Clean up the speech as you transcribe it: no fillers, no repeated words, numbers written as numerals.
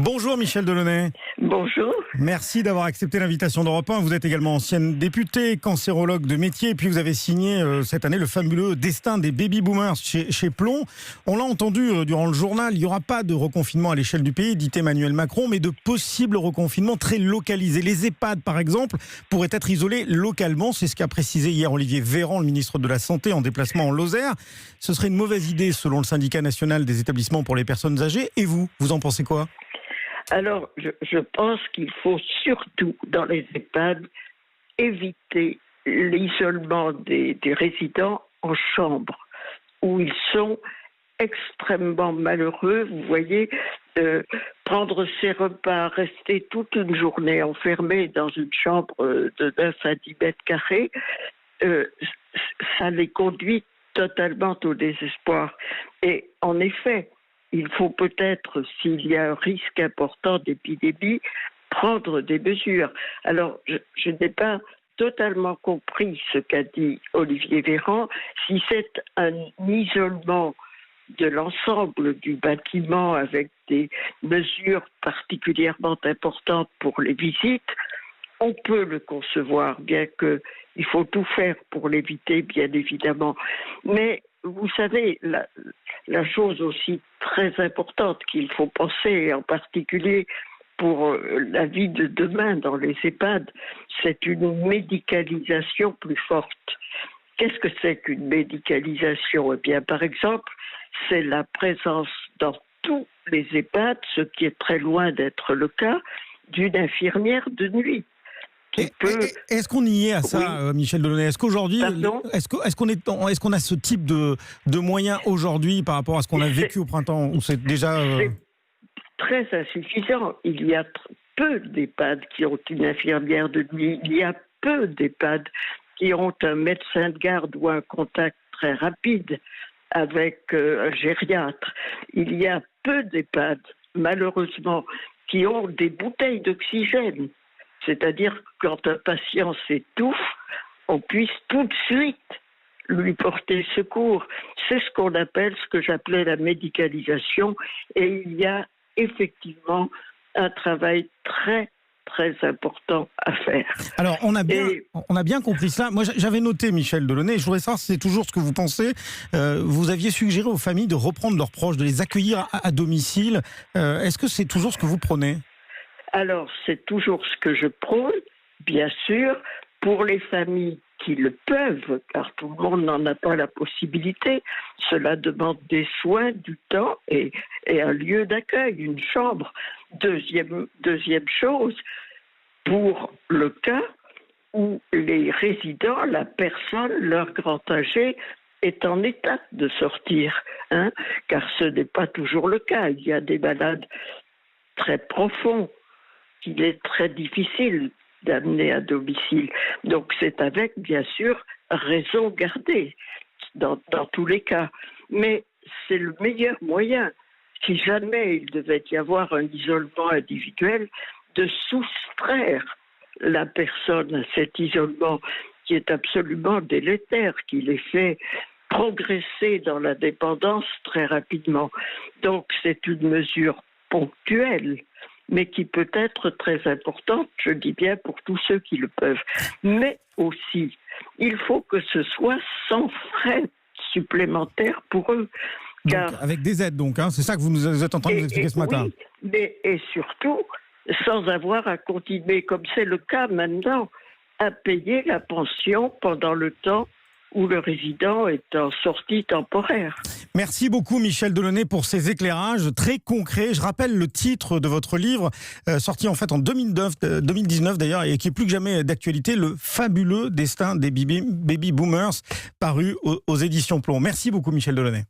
Bonjour Michel Delaunay. Bonjour. Merci d'avoir accepté l'invitation d'Europe 1. Vous êtes également ancienne députée, cancérologue de métier, et puis vous avez signé cette année le fabuleux Destin des baby-boomers chez Plon. On l'a entendu durant le journal, il n'y aura pas de reconfinement à l'échelle du pays, dit Emmanuel Macron, mais de possibles reconfinements très localisés. Les EHPAD, par exemple, pourraient être isolés localement. C'est ce qu'a précisé hier Olivier Véran, le ministre de la Santé, en déplacement en Lozère. Ce serait une mauvaise idée, selon le syndicat national des établissements pour les personnes âgées. Et vous en pensez quoi ? Alors, je pense qu'il faut surtout, dans les EHPAD, éviter l'isolement des résidents en chambre, où ils sont extrêmement malheureux. Vous voyez, prendre ses repas, rester toute une journée enfermés dans une chambre de 9 à 10 mètres carrés, ça les conduit totalement au désespoir. Et en effet, il faut peut-être, s'il y a un risque important d'épidémie, prendre des mesures. Alors, je n'ai pas totalement compris ce qu'a dit Olivier Véran. Si c'est un isolement de l'ensemble du bâtiment avec des mesures particulièrement importantes pour les visites, on peut le concevoir, bien qu'il faut tout faire pour l'éviter, bien évidemment. Mais vous savez, la chose aussi très importante qu'il faut penser, en particulier pour la vie de demain dans les EHPAD, c'est une médicalisation plus forte. Qu'est-ce que c'est qu'une médicalisation ? Eh bien, par exemple, c'est la présence dans tous les EHPAD, ce qui est très loin d'être le cas, d'une infirmière de nuit. Est-ce qu'on y est à ça, oui. Michel Delaunay ? Est-ce qu'aujourd'hui, est-ce qu'on a ce type de moyens aujourd'hui par rapport à ce qu'on a vécu au printemps, où c'est déjà c'est très insuffisant. Il y a peu d'EHPAD qui ont une infirmière de nuit. Il y a peu d'EHPAD qui ont un médecin de garde ou un contact très rapide avec un gériatre. Il y a peu d'EHPAD, malheureusement, qui ont des bouteilles d'oxygène. C'est-à-dire que quand un patient s'étouffe, on puisse tout de suite lui porter secours. C'est ce qu'on appelle, ce que j'appelais la médicalisation. Et il y a effectivement un travail très, très important à faire. Alors, on a bien compris ça. Moi, j'avais noté, Michel Delaunay, je voudrais savoir si c'est toujours ce que vous pensez. Vous aviez suggéré aux familles de reprendre leurs proches, de les accueillir à domicile. Est-ce que c'est toujours ce que vous prônez ? Alors, c'est toujours ce que je prône, bien sûr, pour les familles qui le peuvent, car tout le monde n'en a pas la possibilité. Cela demande des soins, du temps et un lieu d'accueil, une chambre. Deuxième chose, pour le cas où les résidents, la personne, leur grand âgé, est en état de sortir, car ce n'est pas toujours le cas. Il y a des malades très profonds qu'il est très difficile d'amener à domicile. Donc c'est avec, bien sûr, raison gardée dans tous les cas. Mais c'est le meilleur moyen, si jamais il devait y avoir un isolement individuel, de soustraire la personne à cet isolement qui est absolument délétère, qui les fait progresser dans la dépendance très rapidement. Donc c'est une mesure ponctuelle, mais qui peut être très importante, je dis bien pour tous ceux qui le peuvent. Mais aussi, il faut que ce soit sans frais supplémentaires pour eux. Car... Donc, avec des aides, donc, c'est ça que vous êtes en train de nous expliquer ce matin. Oui, et surtout, sans avoir à continuer, comme c'est le cas maintenant, à payer la pension pendant le temps où le résident est en sortie temporaire. Merci beaucoup Michel Delaunay pour ces éclairages très concrets. Je rappelle le titre de votre livre, sorti en fait en 2019 d'ailleurs, et qui est plus que jamais d'actualité, Le fabuleux destin des baby boomers, paru aux éditions Plon. Merci beaucoup Michel Delaunay.